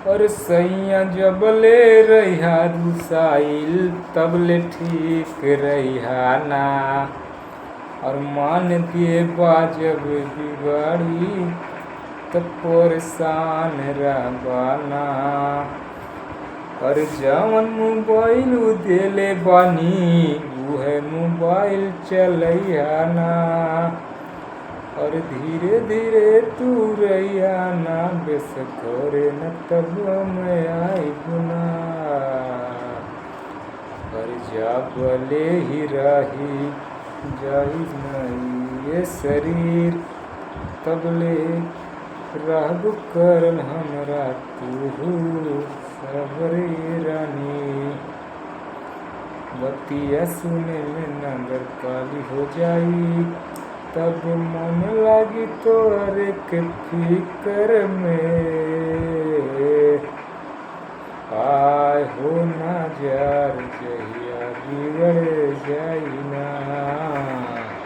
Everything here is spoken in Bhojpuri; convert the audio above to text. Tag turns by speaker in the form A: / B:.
A: और सैया जबले रहा रुसाइल तबले ठीक रहा ना। और मान दिए बाजब बिगाड़ी तब परेशान रहबाना। और जवन मोबाइल देले बानी उहे मोबाइल चलैया ना। और धीरे धीरे तू रैया ना बेस करे न तब मैं आई गुना। और जाबले ही रही जाई नहीं ये शरीर तबले रहब करल हमरा तू सबरे रानी। बतिया सुने में नगर काली हो जाई तब मन लागी तोरे के फिकर में। आय हो ना जार जहिया बिगड़ जाई ना।